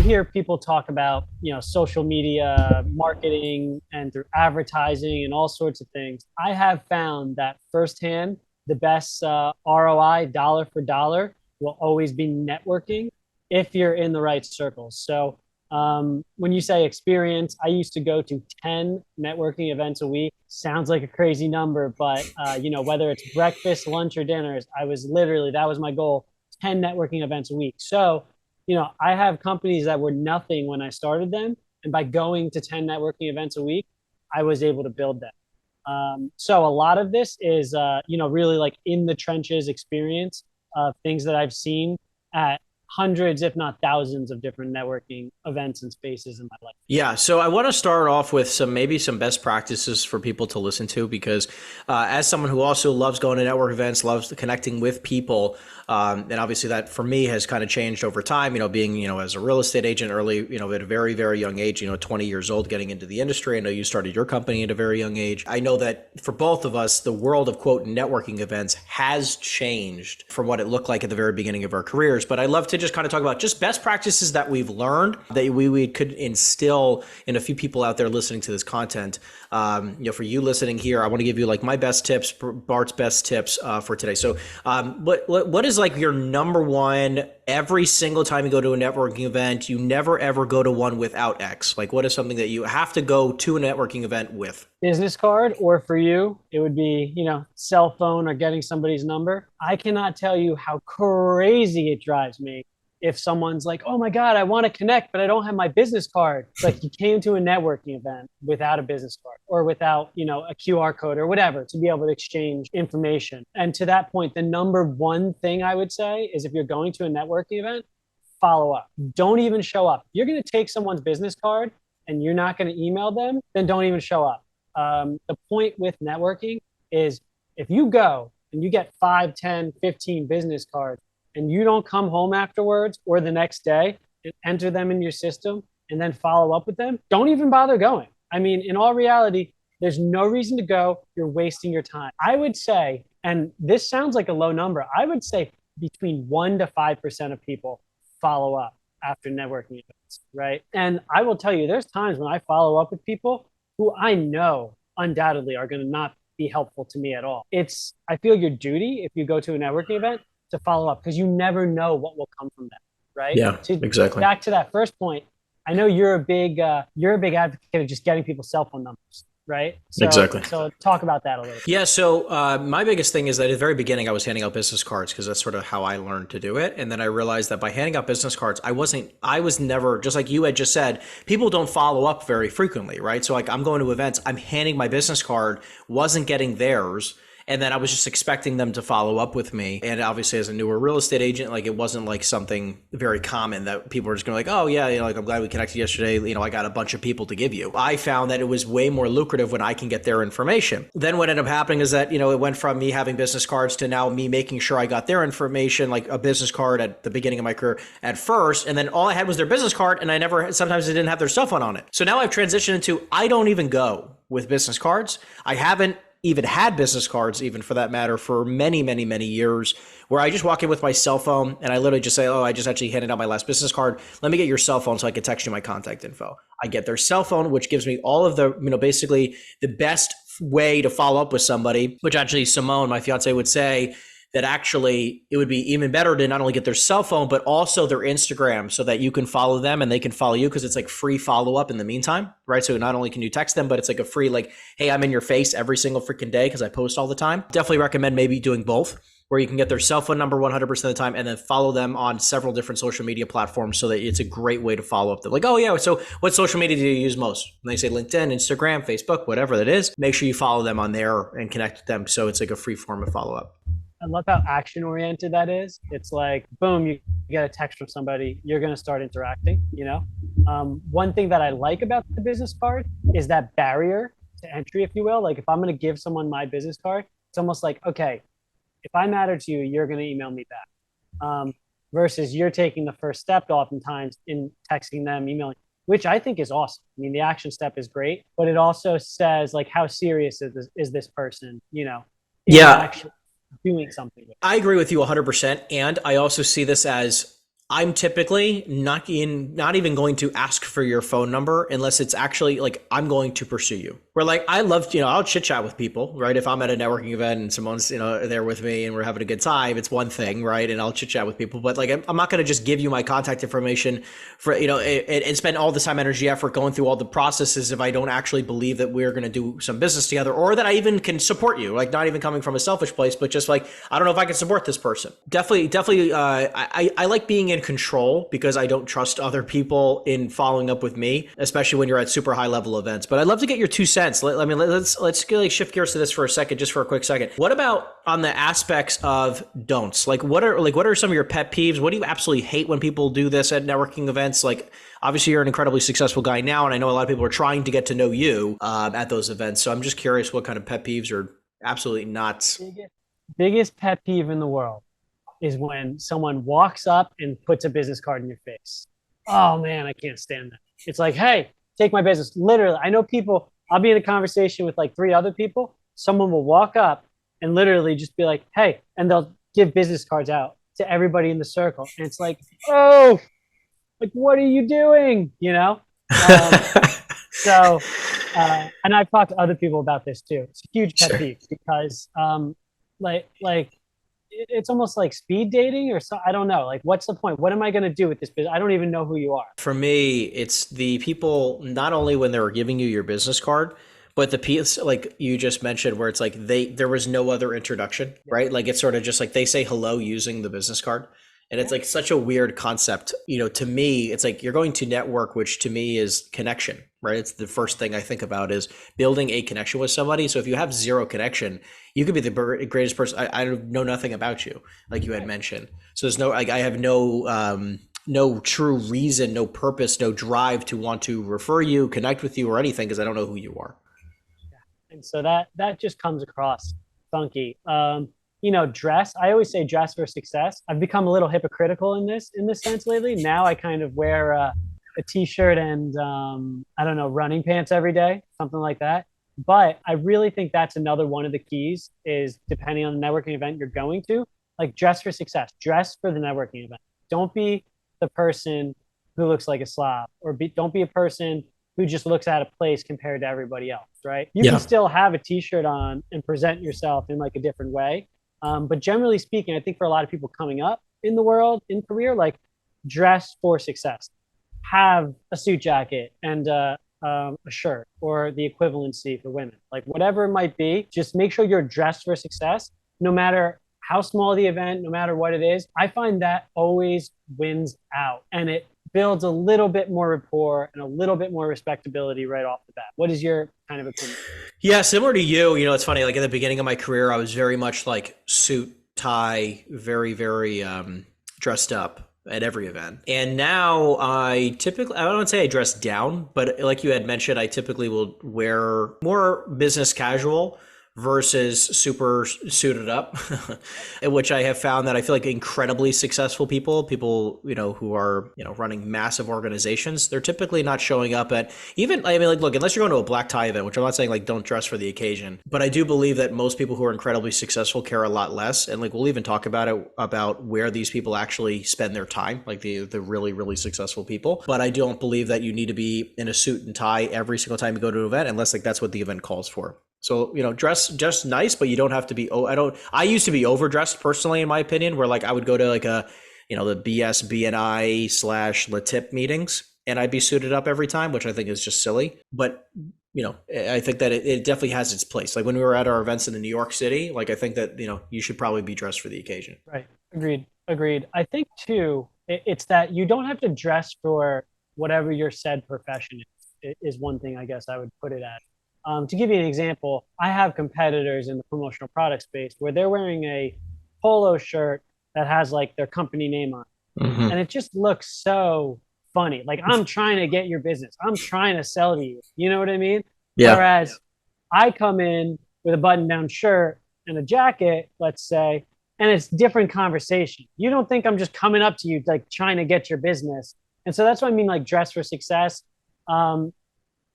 hear people talk about, social media marketing and through advertising and all sorts of things. I have found that firsthand, the best ROI dollar for dollar will always be networking if you're in the right circles. So when you say experience, I used to go to 10 networking events a week. Sounds like a crazy number, but whether it's breakfast, lunch, or dinners, that was my goal, 10 networking events a week. So, I have companies that were nothing when I started them. And by going to 10 networking events a week, I was able to build them. So a lot of this is, really like in the trenches experience of things that I've seen at hundreds, if not thousands, of different networking events and spaces in my life. Yeah, so I want to start off with maybe some best practices for people to listen to because as someone who also loves going to network events, loves connecting with people, and obviously that for me has kind of changed over time, being, as a real estate agent early, at a very, very young age, 20 years old, getting into the industry. I know you started your company at a very young age. I know that for both of us, the world of quote networking events has changed from what it looked like at the very beginning of our careers. But I love to just kind of talk about just best practices that we've learned that we could instill in a few people out there listening to this content. For you listening here, I want to give you like my best tips, Bart's best tips for today. So what is like your number one every single time you go to a networking event? You never ever go to one without X. Like what is something that you have to go to a networking event with? Business card, or for you, it would be, cell phone or getting somebody's number. I cannot tell you how crazy it drives me if someone's like, oh my God, I want to connect, but I don't have my business card. It's like you came to a networking event without a business card or without, a QR code or whatever to be able to exchange information. And to that point, the number one thing I would say is if you're going to a networking event, follow up. Don't even show up. You're going to take someone's business card and you're not going to email them, then don't even show up. The point with networking is if you go and you get 5, 10, 15 business cards, and you don't come home afterwards or the next day and enter them in your system and then follow up with them, don't even bother going. I mean, in all reality, there's no reason to go. You're wasting your time. I would say, and this sounds like a low number, I would say between 1% to 5% of people follow up after networking events, right? And I will tell you, there's times when I follow up with people who I know undoubtedly are going to not be helpful to me at all. I feel your duty if you go to a networking event to follow up because you never know what will come from that, right? Yeah, exactly. Back to that first point, I know you're a big advocate of just getting people's cell phone numbers, right? Exactly. So talk about that a little bit. Yeah. So my biggest thing is that at the very beginning, I was handing out business cards because that's sort of how I learned to do it. And then I realized that by handing out business cards, I was never, just like you had just said, people don't follow up very frequently, right? So like I'm going to events, I'm handing my business card, wasn't getting theirs. And then I was just expecting them to follow up with me. And obviously as a newer real estate agent, like it wasn't like something very common that people were just going to like, oh yeah, like I'm glad we connected yesterday. I got a bunch of people to give you. I found that it was way more lucrative when I can get their information. Then what ended up happening is that, it went from me having business cards to now me making sure I got their information, like a business card at the beginning of my career at first. And then all I had was their business card and sometimes they didn't have their cell phone on it. So now I've transitioned into, I don't even go with business cards. I haven't even had business cards, even for that matter, for many, many, many years, where I just walk in with my cell phone and I literally just say, oh, I just actually handed out my last business card. Let me get your cell phone so I can text you my contact info. I get their cell phone, which gives me all of the, basically the best way to follow up with somebody, which actually Simone, my fiance, would say that actually it would be even better to not only get their cell phone, but also their Instagram so that you can follow them and they can follow you because it's like free follow up in the meantime, right? So not only can you text them, but it's like a free, like, hey, I'm in your face every single freaking day because I post all the time. Definitely recommend maybe doing both, where you can get their cell phone number 100% of the time and then follow them on several different social media platforms so that it's a great way to follow up. They're like, oh yeah, so what social media do you use most? And they say LinkedIn, Instagram, Facebook, whatever that is. Make sure you follow them on there and connect with them so it's like a free form of follow up. I love how action oriented that is. It's like, boom, you get a text from somebody, you're going to start interacting, One thing that I like about the business card is that barrier to entry, if you will. Like if I'm going to give someone my business card, it's almost like, okay, if I matter to you, you're going to email me back. Versus you're taking the first step oftentimes in texting them, emailing, which I think is awesome. I mean, the action step is great, but it also says like, how serious is this person, Yeah. actually doing something with. I agree with you 100%. And I also see this as I'm typically not even going to ask for your phone number unless it's actually like I'm going to pursue you. Where like I love, I'll chit chat with people, right? If I'm at a networking event and someone's, there with me and we're having a good time, it's one thing, right? And I'll chit chat with people, but like I'm not going to just give you my contact information for, and spend all this time, energy, effort going through all the processes if I don't actually believe that we're going to do some business together, or that I even can support you, like not even coming from a selfish place, but just like, I don't know if I can support this person. Definitely, I like being in control because I don't trust other people in following up with me, especially when you're at super high level events. But I'd love to get your 2 cents. Let's like shift gears to this for a second, just for a quick second. What about on the aspects of don'ts? Like what are some of your pet peeves? What do you absolutely hate when people do this at networking events? Like obviously you're an incredibly successful guy now, and I know a lot of people are trying to get to know you at those events. So I'm just curious what kind of pet peeves are absolutely not. Biggest pet peeve in the world is when someone walks up and puts a business card in your face. Oh man, I can't stand that. It's like, hey, take my business. Literally, I know people, I'll be in a conversation with like three other people. Someone will walk up and literally just be like, hey, and they'll give business cards out to everybody in the circle. And it's like, oh, like, what are you doing? Um, so, and I've talked to other people about this too. It's a huge pet Sure. peeve because, like it's almost like speed dating or so. I don't know. Like, what's the point? What am I going to do with this business? I don't even know who you are. For me, it's the people not only when they were giving you your business card, but the piece like you just mentioned where it's like there was no other introduction, Yeah. right? Like it's sort of just like they say hello using the business card. And it's Yeah. like such a weird concept. To me, it's like you're going to network, which to me is connection, right? It's the first thing I think about is building a connection with somebody. So if you have zero connection, you could be the greatest person. I know nothing about you, like you had Right. mentioned. So there's no, like, I have no true reason, no purpose, no drive to want to refer you, connect with you, or anything because I don't know who you are. And so that just comes across funky. Dress. I always say dress for success. I've become a little hypocritical in this sense lately. Now I kind of wear a t-shirt and I don't know, running pants every day, something like that. But I really think that's another one of the keys is depending on the networking event you're going to, like dress for success, dress for the networking event. Don't be the person who looks like a slob, or don't be a person who just looks out of place compared to everybody else, right? You can Yeah. still have a t-shirt on and present yourself in like a different way. But generally speaking, I think for a lot of people coming up in the world, in career, like dress for success. Have a suit jacket and a shirt or the equivalency for women, like whatever it might be. Just make sure you're dressed for success, no matter how small the event, no matter what it is. I find that always wins out, and it builds a little bit more rapport and a little bit more respectability right off the bat. What is your kind of opinion? Yeah, similar to you, it's funny. Like at the beginning of my career, I was very much like suit, tie, very, very dressed up at every event. And now I don't want to say I dress down, but like you had mentioned, I typically will wear more business casual versus super suited up, in which I have found that I feel like incredibly successful people, who are, running massive organizations, they're typically not showing up at even, I mean, like, look, unless you're going to a black tie event, which I'm not saying like don't dress for the occasion, but I do believe that most people who are incredibly successful care a lot less. And like, we'll even talk about it, about where these people actually spend their time, like the really, really successful people. But I don't believe that you need to be in a suit and tie every single time you go to an event, unless like that's what the event calls for. So, dress just nice, but you don't have to be, I used to be overdressed personally, in my opinion, where like I would go to like the BNI / Latip meetings and I'd be suited up every time, which I think is just silly. But, I think that it definitely has its place. Like when we were at our events in New York City, like I think that, you should probably be dressed for the occasion. Right. Agreed. I think too, it's that you don't have to dress for whatever your said profession is one thing I guess I would put it at. To give you an example, I have competitors in the promotional product space where they're wearing a polo shirt that has like their company name on it. Mm-hmm. And it just looks so funny. Like I'm trying to get your business. I'm trying to sell to you. You know what I mean? Yeah. Whereas I come in with a button down shirt and a jacket, let's say, and it's different conversation. You don't think I'm just coming up to you like trying to get your business. And so that's what I mean, like dress for success. Um,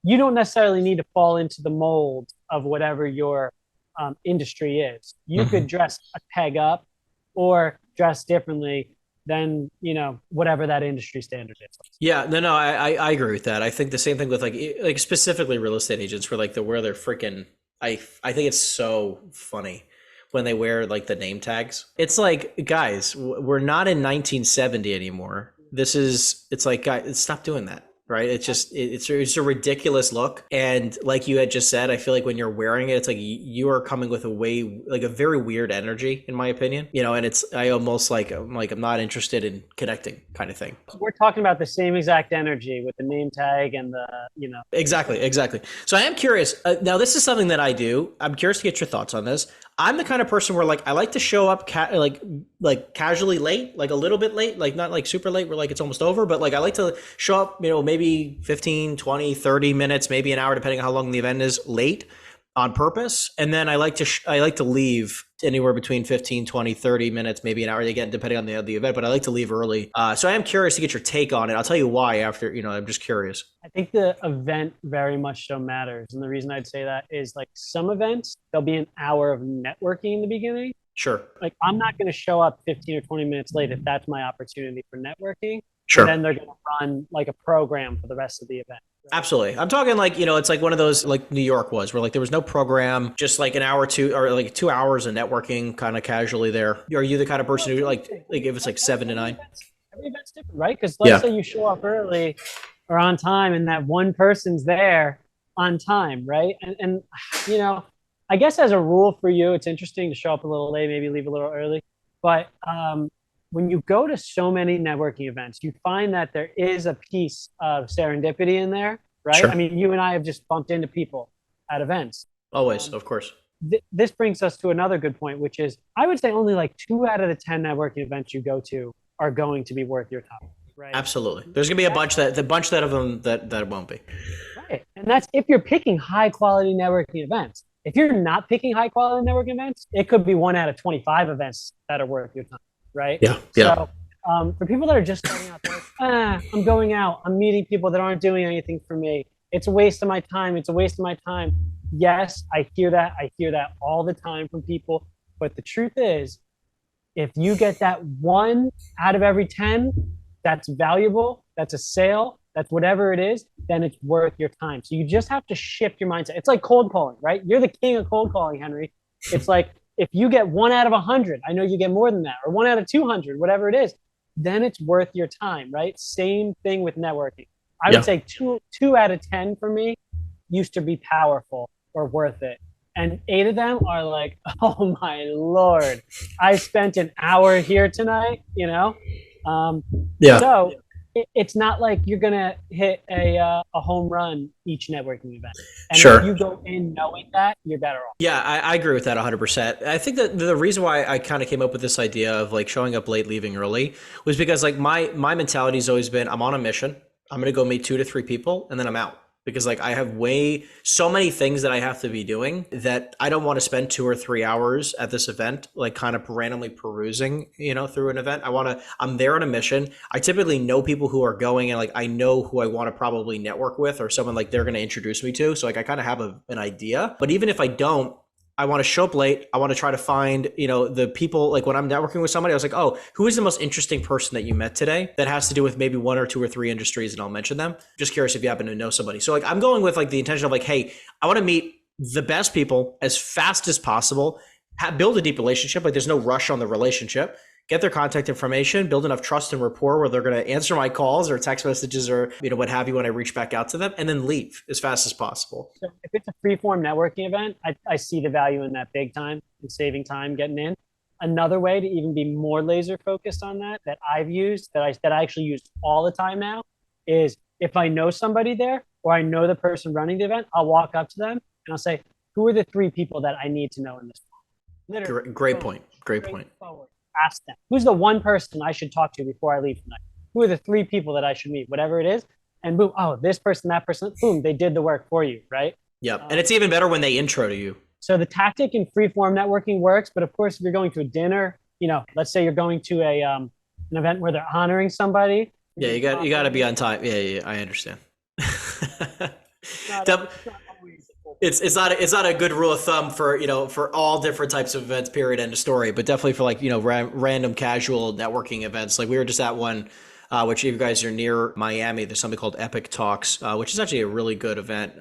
you don't necessarily need to fall into the mold of whatever your industry is. You could Mm-hmm. dress a peg up or dress differently. than, whatever that industry standard is. Yeah, no, I agree with that. I think the same thing with like specifically real estate agents where like where they're freaking. I think it's so funny when they wear like the name tags. It's like, guys, we're not in 1970 anymore. It's like, guys, stop doing that. Right. It's just, it's a ridiculous look. And like you had just said, I feel like when you're wearing it, it's like you are coming with like a very weird energy, in my opinion, and I almost I'm not interested in connecting kind of thing. We're talking about the same exact energy with the name tag and Exactly. So I am curious. Now, this is something that I do. I'm curious to get your thoughts on this. I'm the kind of person where like I like to show up like casually late, like a little bit late, like not like super late where like it's almost over, but like I like to show up, maybe 15, 20, 30 minutes, maybe an hour, depending on how long the event is, late on purpose. And then I like to leave anywhere between 15, 20, 30 minutes, maybe an hour, again, depending on the event, but I like to leave early. So I am curious to get your take on it. I'll tell you why after, I'm just curious. I think the event very much so matters. And the reason I'd say that is like some events, there'll be an hour of networking in the beginning. Sure. Like I'm not going to show up 15 or 20 minutes late if that's my opportunity for networking. Sure. And then they're going to run like a program for the rest of the event. Absolutely. I'm talking like, it's like one of those like New York was where like there was no program, just like an hour or two or like 2 hours of networking kind of casually there. Are you the kind of person who like if it's like 7 to 9? Every event's different, right? Because let's say you show up early or on time and that one person's there on time, right? And I guess as a rule for you, it's interesting to show up a little late, maybe leave a little early. But when you go to so many networking events, you find that there is a piece of serendipity in there, right? Sure. I mean, you and I have just bumped into people at events. Always, of course. This brings us to another good point, which is I would say only like 2 out of the 10 networking events you go to are going to be worth your time, right? Absolutely. There's going to be a bunch that of them that won't be. Right. And that's if you're picking high quality networking events. If you're not picking high quality networking events, it could be 1 out of 25 events that are worth your time. Right? Yeah. So for people that are just starting out, they're like, I'm going out. I'm meeting people that aren't doing anything for me. It's a waste of my time. It's a waste of my time. Yes, I hear that. I hear that all the time from people. But the truth is, if you get that 1 out of every 10, that's valuable. That's a sale. That's whatever it is. Then it's worth your time. So you just have to shift your mindset. It's like cold calling, right? You're the king of cold calling, Henry. It's like, if you get 1 out of 100, I know you get more than that, or 1 out of 200, whatever it is, then it's worth your time, right? Same thing with networking. I would say two out of 10 for me used to be powerful or worth it. And 8 of them are like, oh my Lord, I spent an hour here tonight, So it's not like you're going to hit a home run each networking event. And if you go in knowing that, you're better off. Yeah, I agree with that 100%. I think that the reason why I kind of came up with this idea of like showing up late, leaving early was because like my mentality has always been, I'm on a mission. I'm going to go meet 2 to 3 people and then I'm out. Because like I have so many things that I have to be doing that I don't want to spend 2 or 3 hours at this event, like kind of randomly perusing, through an event. I'm there on a mission. I typically know people who are going and like, I know who I want to probably network with or someone like they're going to introduce me to. So like I kind of have an idea, but even if I don't, I want to show up late. I want to try to find, the people, like when I'm networking with somebody, I was like, oh, who is the most interesting person that you met today that has to do with maybe 1 or 2 or 3 industries, and I'll mention them. Just curious if you happen to know somebody. So like I'm going with like the intention of like, hey, I want to meet the best people as fast as possible, build a deep relationship. Like there's no rush on the relationship. Get their contact information, build enough trust and rapport where they're going to answer my calls or text messages or, what have you when I reach back out to them, and then leave as fast as possible. So if it's a free-form networking event, I see the value in that big time and saving time getting in. Another way to even be more laser focused on that I've used, that I actually use all the time now, is if I know somebody there or I know the person running the event, I'll walk up to them and I'll say, who are the 3 people that I need to know in this? Literally. Great point. Forward. Ask them, who's the 1 person I should talk to before I leave tonight? Who are the 3 people that I should meet? Whatever it is. And boom, oh, this person, that person, boom, they did the work for you, right? Yep. And it's even better when they intro to you. So the tactic in free-form networking works, but of course, if you're going to a dinner, let's say you're going to an event where they're honoring somebody. Yeah, you got to be on time. Yeah, I understand. It's not always the full it's not a good rule of thumb for for all different types of events. Period. End of story. But definitely for like random casual networking events. Like we were just at one. Which if you guys are near Miami, there's something called Epic Talks, which is actually a really good event.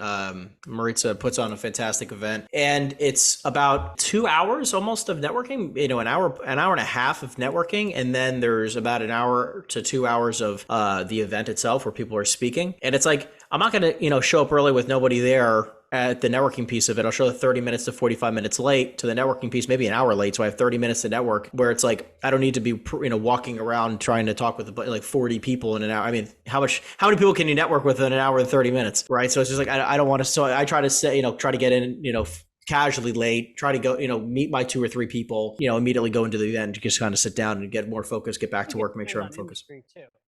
Maritza puts on a fantastic event, and it's about 2 hours almost of networking. An hour and a half of networking, and then there's about an hour to 2 hours of the event itself where people are speaking. And it's like I'm not going to show up early with nobody there at the networking piece of it. I'll show 30 minutes to 45 minutes late to the networking piece, maybe an hour late. So I have 30 minutes to network, where it's like, I don't need to be, walking around trying to talk with like 40 people in an hour. I mean, how many people can you network with in an hour and 30 minutes? Right. So it's just like, I don't want to, so I try to say, try to get in, casually late, try to go, meet my 2 or 3 people, immediately go into the event, just kind of sit down and get more focused, get back to work, make sure I'm focused. Too.